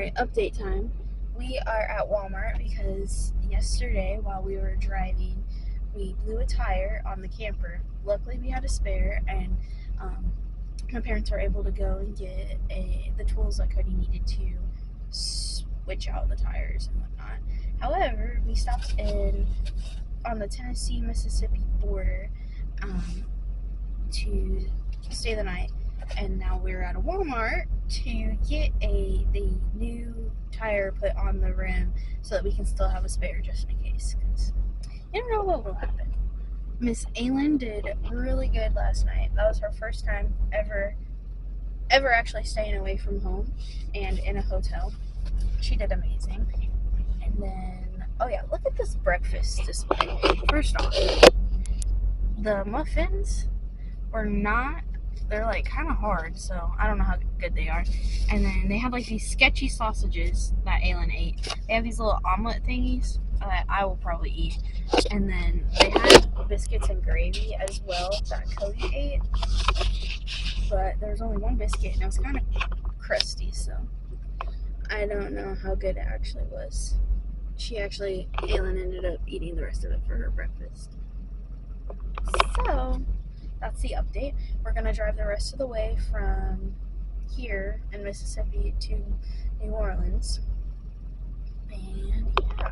Alright, update time. We are at Walmart because yesterday while we were driving, we blew a tire on the camper. Luckily we had a spare, and my parents were able to go and get the tools that Cody needed to switch out the tires and whatnot. However, we stopped on the Tennessee-Mississippi border to stay the night, and now we're at a Walmart to get the new tire put on the rim so that we can still have a spare just in case, because you don't know what will happen. Miss Aylin did really good last night. That was her first time ever actually staying away from home and in a hotel. She did amazing. And then, oh yeah, look at this breakfast display. First off, the muffins they're like kind of hard, so I don't know how good they are. And then they have like these sketchy sausages that Aylin ate. They have these little omelet thingies that I will probably eat. And then they had biscuits and gravy as well that Cody ate. But there was only one biscuit and it was kind of crusty, so I don't know how good it actually was. Aylin ended up eating the rest of it for her breakfast. So that's the update. We're going to drive the rest of the way from here in Mississippi to New Orleans. And yeah.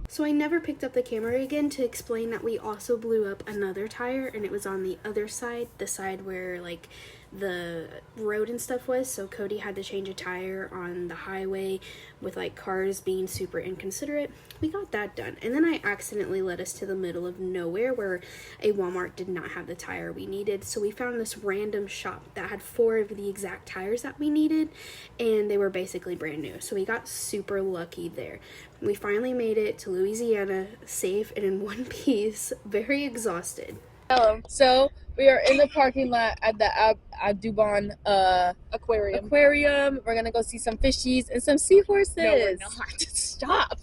So I never picked up the camera again to explain that we also blew up another tire, and it was on the other side, the side where like the road and stuff was. So Cody had to change a tire on the highway with like cars being super inconsiderate. We got that done, and then I accidentally led us to the middle of nowhere where a Walmart did not have the tire we needed. So we found this random shop that had 4 of the exact tires that we needed, and they were basically brand new. So we got super lucky there. We finally made it to Louisiana safe and in one piece, very exhausted. Hello. So we are in the parking lot at the Audubon aquarium. We're gonna go see some fishies and some seahorses. No, we're not. Stop.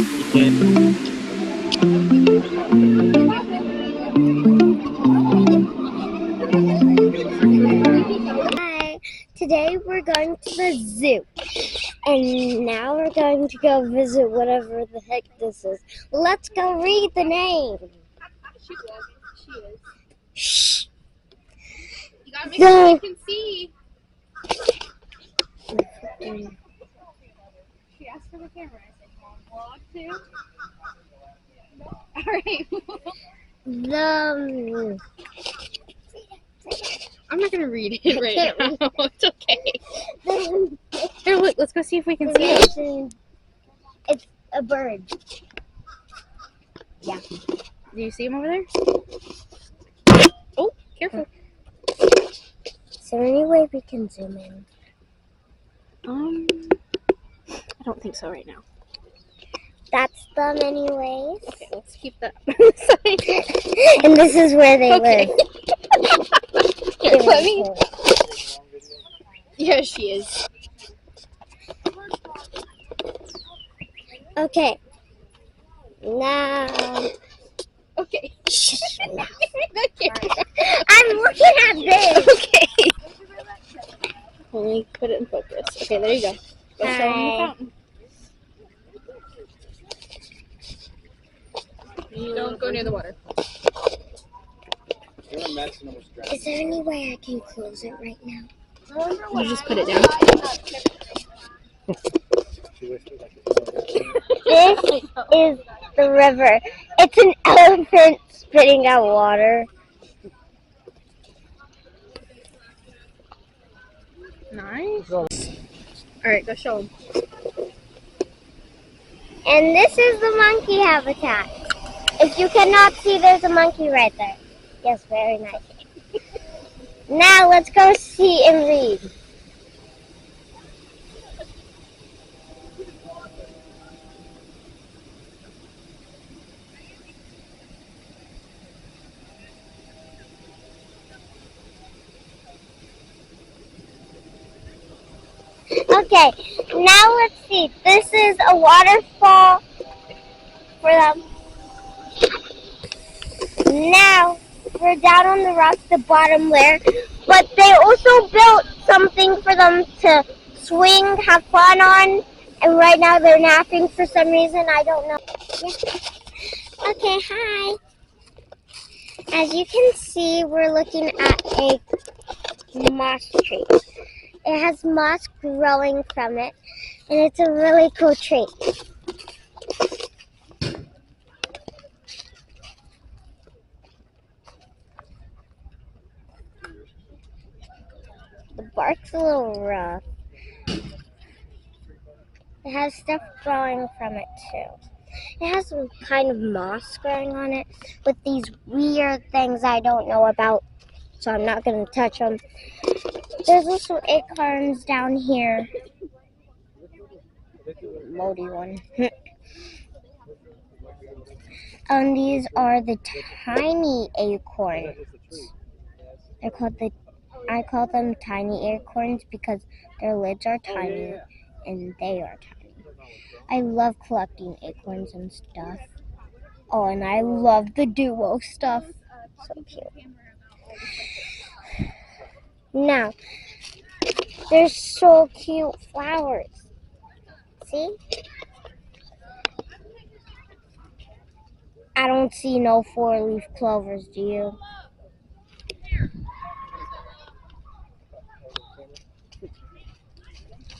Hi, today we're going to the zoo, and now we're going to go visit whatever the heck this is. Let's go read the name. Shh. You gotta make sure you can see. She asked for the camera. I said, vlog too? Alright. I'm not gonna read it right now. It's okay. Here, look. Let's go see if we can see it. It's a bird. Yeah. Do you see him over there? Oh, careful. Is there any way we can zoom in? I don't think so right now. That's them anyways. Okay, let's keep that. And this is where they live. Here, let me. Here she is. Okay. Now. Okay. No. I'm looking at this. Okay. Let me put it in focus. Okay, there you go. Go show them the fountain. You don't go near the water. Is there any way I can close it right now? You just put it down. This is the river. It's an elephant spitting out water. Nice. Alright, go show them. And this is the monkey habitat. If you cannot see, there's a monkey right there. Yes, very nice. Now let's go see and read. Okay, now let's see. This is a waterfall for them. Now we're down on the rocks, the bottom layer, but they also built something for them to swing, have fun on, and right now they're napping for some reason. I don't know. Yeah. Okay, hi. As you can see, we're looking at a moss tree. It has moss growing from it, and it's a really cool tree. The bark's a little rough. It has stuff growing from it too. It has some kind of moss growing on it with these weird things I don't know about, so I'm not going to touch them. There's also acorns down here. Moldy one. And these are the tiny acorns. I call them tiny acorns because their lids are tiny and they are tiny. I love collecting acorns and stuff. Oh, and I love the duo stuff. So cute. Now, there's so cute flowers. See? I don't see no 4-leaf clovers, do you?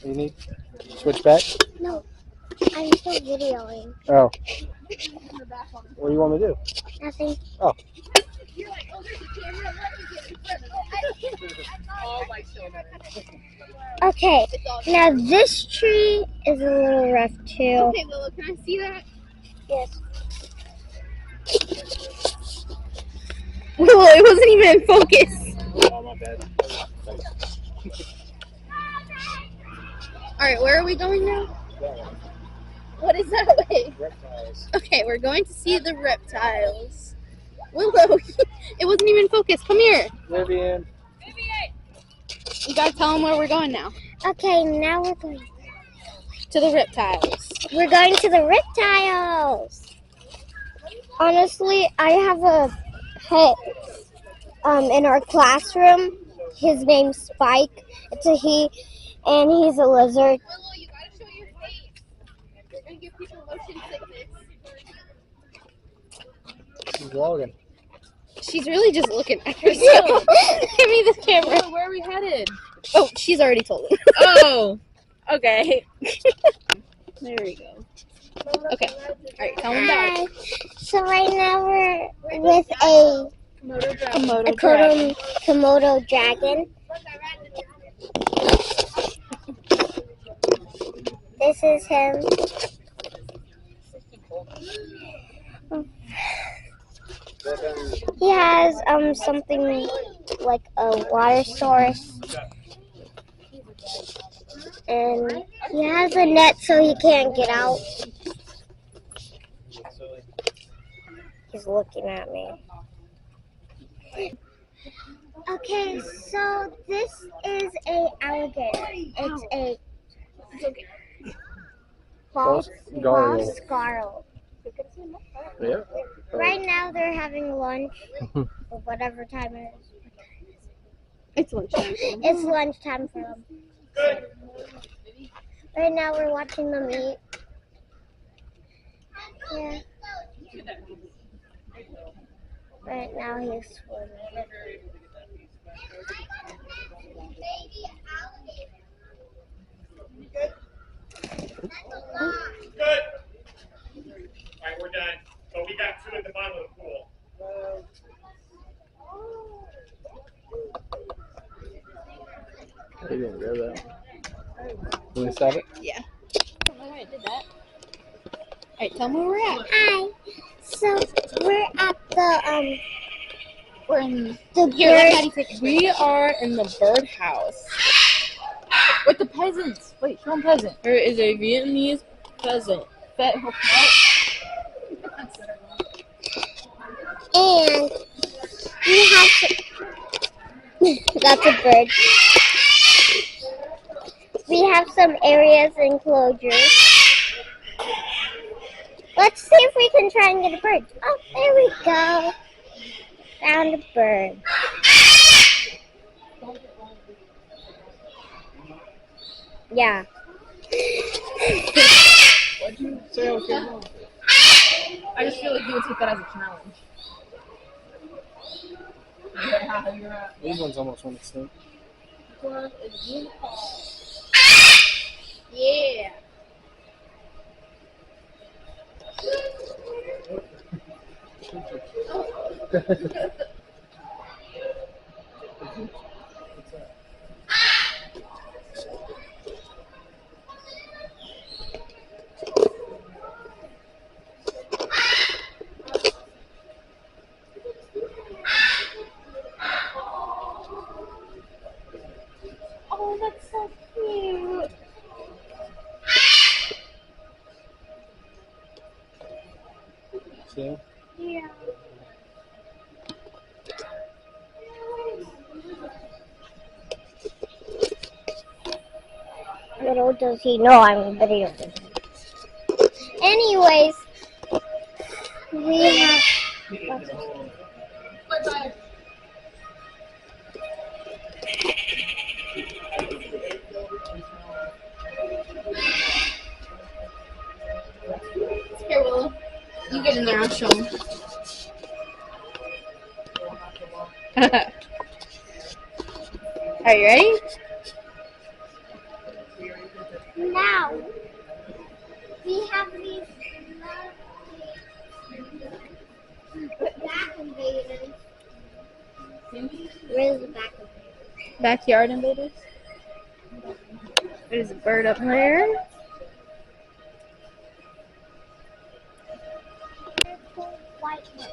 You need switch back? No, I'm still videoing. Oh. What do you want me to do? Nothing. Oh. Okay, now this tree is a little rough too. Okay, Lilo, can I see that? Yes. Lilo, it wasn't even in focus. Oh, my bad. Alright, where are we going now? What is that way? Reptiles. Okay, we're going to see the reptiles. Willow, it wasn't even focused. Come here. Vivian. You gotta tell them where we're going now. Okay, now we're going. To the reptiles. We're going to the reptiles. Honestly, I have a pet in our classroom. His name's Spike. It's a he, and he's a lizard. Willow, you gotta show your face. You're gonna give people motion sickness. She's vlogging. She's really just looking at herself. Give me this camera. Willow, where are we headed? Oh, she's already told it. Oh, okay. There we go. Okay. All right, tell them back. Hi. So right now we're with a Komodo dragon. This is him. He has something like a water source, and he has a net so he can't get out. He's looking at me. Okay, so this is a alligator. It's a false scarl. Yeah. Right now they're having lunch, or whatever time it is. It's lunchtime. It's lunchtime for them. Right now we're watching them eat. Yeah. Right now he's swimming. Good. All right, we're done. But we got two at the bottom of the pool. You didn't grab that. Want me to stop it? Yeah. I don't know why I did that. All right, tell them where we're at. Hi. So we're at the We're in the Here, let bird. Daddy take it. We are in the birdhouse with the peasants. Wait, show them peasant. There is a Vietnamese peasant. Fat her pet. And we have that's a bird. We have some areas enclosures. Let's see if we can try and get a bird. Oh, there we go. Found a bird. Yeah. What'd you say I was going to I just feel like you would take that as a challenge. These ones almost went extinct. Yeah. Oh, that's so cute. See? Yeah. Little does he know I'm videoing. Anyways, we have. Here, Willow. You get in there. I'll show them. Are you ready? Now, we have these back invaders. Where's the back invaders? Backyard invaders. There's a bird up there. White one.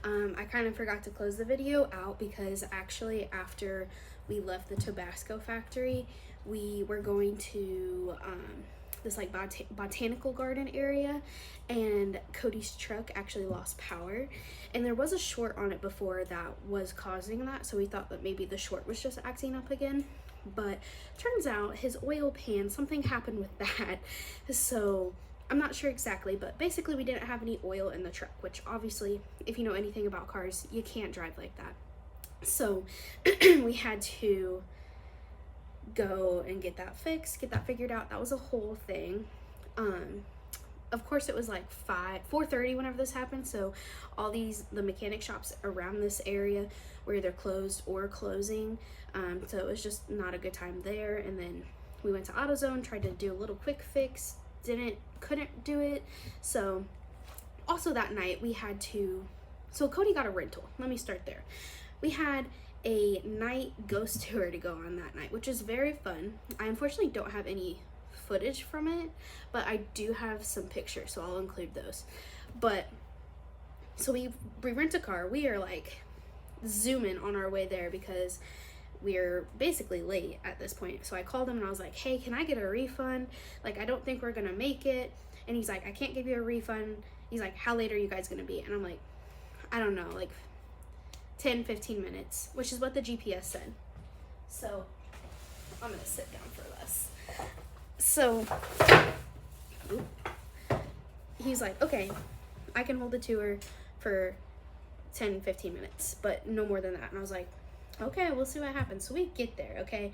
I kind of forgot to close the video out because actually after we left the Tabasco factory, we were going to this like botanical garden area, and Cody's truck actually lost power, and there was a short on it before that was causing that, so we thought that maybe the short was just acting up again. But turns out his oil pan, something happened with that. So I'm not sure exactly, but basically we didn't have any oil in the truck, which obviously, if you know anything about cars, you can't drive like that. So we had to go and get that fixed, get that figured out. That was a whole thing. Of course it was like 4:30 whenever this happened, so all the mechanic shops around this area were either closed or closing, so it was just not a good time there. And then we went to AutoZone, tried to do a little quick fix, couldn't do it. So also that night we had to, so Cody got a rental. Let me start there. We had a night ghost tour to go on that night, which is very fun. I unfortunately don't have any footage from it, but I do have some pictures, so I'll include those. But so we rent a car. We are like zooming on our way there because we're basically late at this point. So I called him and I was like, hey, can I get a refund? Like, I don't think we're gonna make it. And he's like, I can't give you a refund. He's like, how late are you guys gonna be? And I'm like, I don't know, like 10-15 minutes, which is what the GPS said. So I'm gonna sit down for this. So he's like, okay, I can hold the tour for 10-15 minutes, but no more than that. And I was like, okay, we'll see what happens. So we get there, okay,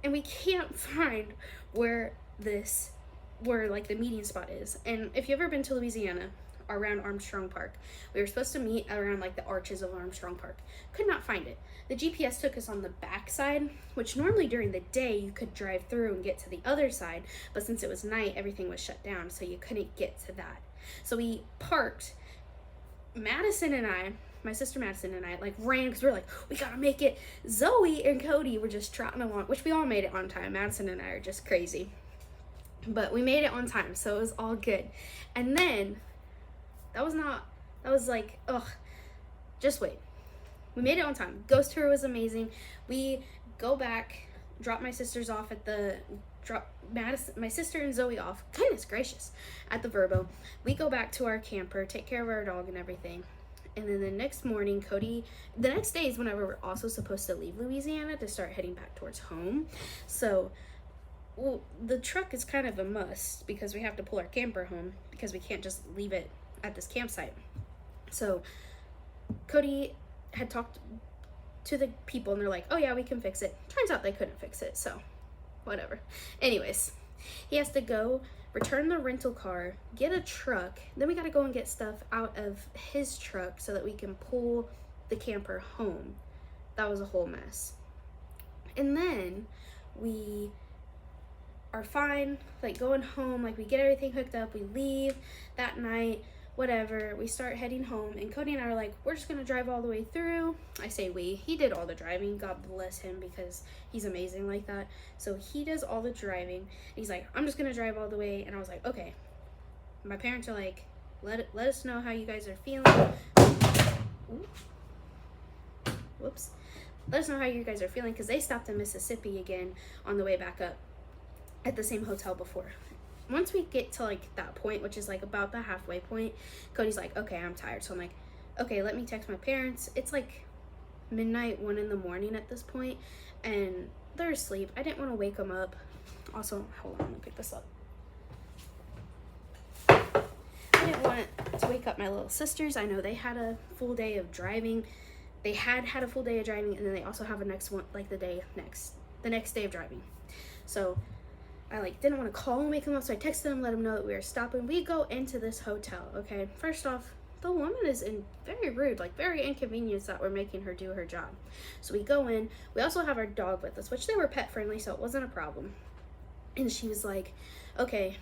and we can't find where like the meeting spot is. And if you've ever been to Louisiana, around Armstrong Park, we were supposed to meet around like the arches of Armstrong Park. Could not find it. The GPS took us on the back side, which normally during the day you could drive through and get to the other side, but since it was night, everything was shut down, so you couldn't get to that. So we parked. Madison and I, my sister Madison and I, like ran because we were like, we gotta make it. Zoe and Cody were just trotting along, which we all made it on time. Madison and I are just crazy, but we made it on time, so it was all good. And then that was like, ugh, just wait. We made it on time. Ghost tour was amazing. We go back, drop my sisters off at my sister and Zoe off, goodness gracious, at the Verbo. We go back to our camper, take care of our dog and everything. And then the next morning, the next day is whenever we're also supposed to leave Louisiana to start heading back towards home. So, well, the truck is kind of a must because we have to pull our camper home because we can't just leave it at this campsite. So Cody had talked to the people and they're like, oh yeah, we can fix it. Turns out they couldn't fix it, so whatever. Anyways, he has to go return the rental car, get a truck, then we got to go and get stuff out of his truck so that we can pull the camper home. That was a whole mess. And then we are fine, like going home, like we get everything hooked up, we leave that night, whatever, we start heading home, and Cody and I are like, we're just gonna drive all the way through. I say we, he did all the driving, God bless him, because he's amazing like that. So he does all the driving. He's like, I'm just gonna drive all the way, and I was like, okay. My parents are like, let us know how you guys are feeling. Ooh. Whoops. Let us know how you guys are feeling, because they stopped in Mississippi again on the way back up at the same hotel before. Once we get to like that point, which is like about the halfway point, Cody's like, okay, I'm tired. So I'm like, okay, let me text my parents. It's like midnight, 1 in the morning at this point, and they're asleep. I didn't want to wake them up. Also, hold on, let me pick this up. I didn't want to wake up my little sisters. I know they had a full day of driving. They had a full day of driving, and then they also have a next one, like the next day of driving. So I like didn't want to call and wake them up, so I texted them, let them know that we were stopping. We go into this hotel, okay? First off, the woman is very rude, like very inconvenienced that we're making her do her job. So we go in. We also have our dog with us, which they were pet friendly, so it wasn't a problem. And she was like, okay,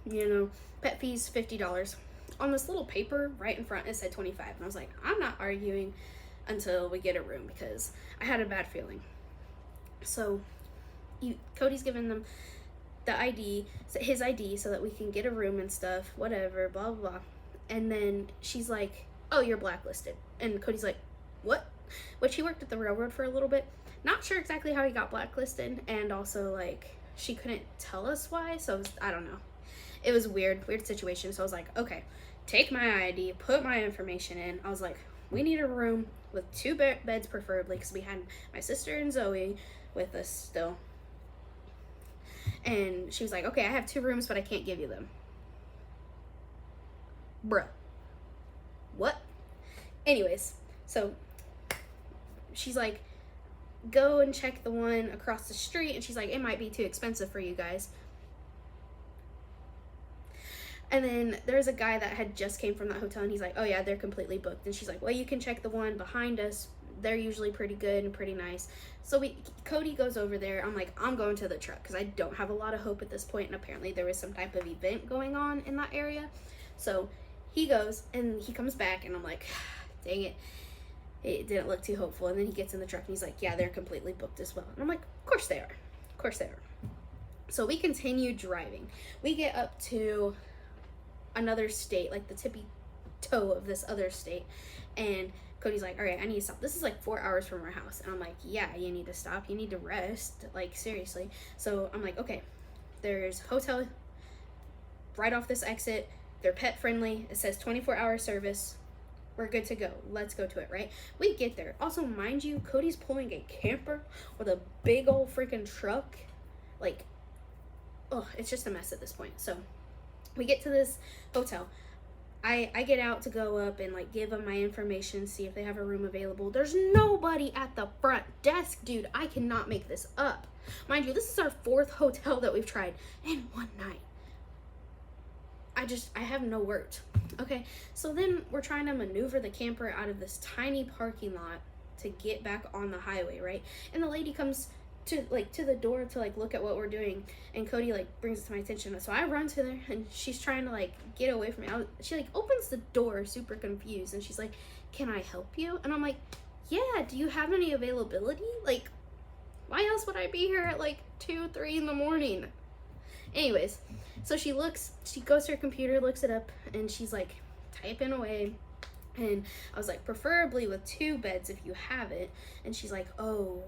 you know, pet fees $50. On this little paper right in front, it said $25. And I was like, I'm not arguing until we get a room, because I had a bad feeling. So Cody's giving them the ID, his ID, so that we can get a room and stuff, whatever, blah, blah, blah. And then she's like, oh, you're blacklisted. And Cody's like, what? Which he worked at the railroad for a little bit. Not sure exactly how he got blacklisted, and also like she couldn't tell us why, so I don't know. It was weird situation. So I was like, okay, take my ID, put my information in. I was like, we need a room with 2 beds preferably, because we had my sister and Zoe with us still. And she was like, okay, I have 2 rooms, but I can't give you them. Bruh. What? Anyways, so she's like, go and check the one across the street, and she's like, it might be too expensive for you guys. And then there's a guy that had just came from that hotel, and he's like, oh yeah, they're completely booked. And she's like, well, you can check the one behind us, they're usually pretty good and pretty nice. So Cody goes over there. I'm like, I'm going to the truck, because I don't have a lot of hope at this point, and apparently there was some type of event going on in that area. So he goes, and he comes back, and I'm like, dang it, it didn't look too hopeful. And then he gets in the truck, and he's like, yeah, they're completely booked as well. And I'm like, of course they are. Of course they are. So we continue driving. We get up to another state, like the tippy toe of this other state. And Cody's like, all right, I need to stop. This is like 4 hours from our house. And I'm like, yeah, you need to stop. You need to rest. Like, seriously. So I'm like, okay, there's hotel right off this exit. They're pet friendly. It says 24-hour service. We're good to go. Let's go to it, right? We get there. Also, mind you, Cody's pulling a camper with a big old freaking truck. Like, oh, it's just a mess at this point. So we get to this hotel. I get out to go up and like give them my information, see if they have a room available. There's nobody at the front desk, dude. I cannot make this up. Mind you, this is our 4th hotel that we've tried in one night. I have no words. Okay, so then we're trying to maneuver the camper out of this tiny parking lot to get back on the highway, right? And the lady comes to the door to like look at what we're doing, and Cody like brings it to my attention. So I run to her, and she's trying to like get away from me. She like opens the door super confused, and she's like, can I help you? And I'm like, yeah, do you have any availability? Like, why else would I be here at like 2-3 in the morning? Anyways, so she goes to her computer, looks it up, and she's like typing away. And I was like, preferably with 2 beds if you have it. And she's like, oh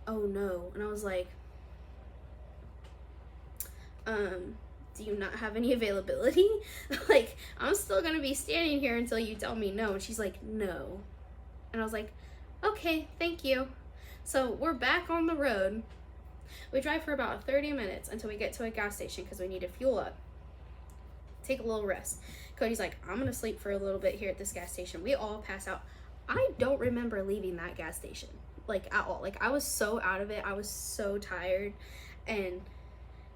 no. And I was like, do you not have any availability? Like, I'm still gonna be standing here until you tell me no. And she's like, no. And I was like, okay, thank you. So we're back on the road. We drive for about 30 minutes until we get to a gas station, because we need to fuel up, take a little rest. Cody's like, I'm gonna sleep for a little bit here at this gas station. We all pass out. I don't remember leaving that gas station, like, at all. Like, I was so out of it. I was so tired. And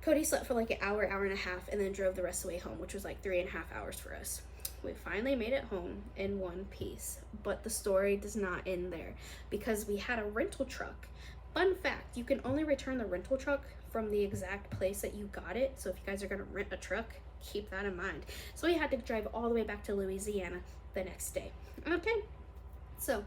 Cody slept for like an hour and a half, and then drove the rest of the way home, which was like 3.5 hours for us. We finally made it home in one piece, but the story does not end there, because we had a rental truck. Fun fact, you can only return the rental truck from the exact place that you got it. So if you guys are gonna rent a truck, keep that in mind. So we had to drive all the way back to Louisiana the next day. Okay, so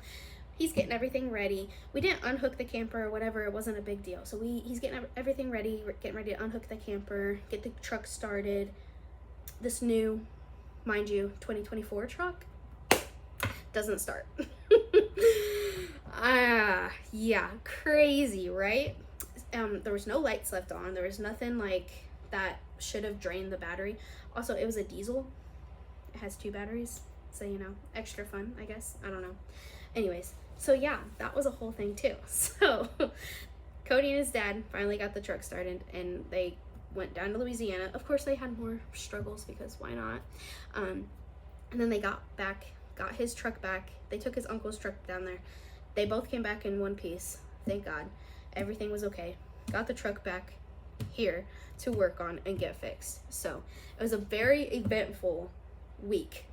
he's getting everything ready. We didn't unhook the camper or whatever. It wasn't a big deal. So he's getting everything ready. We're getting ready to unhook the camper, get the truck started. This new, mind you, 2024 truck doesn't start. Yeah, crazy, right? There was no lights left on. There was nothing like that should have drained the battery. Also, it was a diesel. It has 2 batteries, so you know, extra fun, I guess. I don't know. Anyways, so yeah, that was a whole thing too. So Cody and his dad finally got the truck started, and they went down to Louisiana. Of course, they had more struggles, because why not? And then they got his truck back. They took his uncle's truck down there. They both came back in one piece. Thank God. Everything was okay. Got the truck back here to work on and get fixed. So it was a very eventful week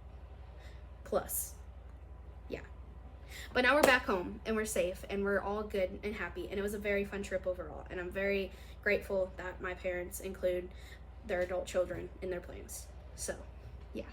plus. Yeah. But now we're back home, and we're safe, and we're all good and happy. And it was a very fun trip overall. And I'm very grateful that my parents include their adult children in their plans. So, yeah.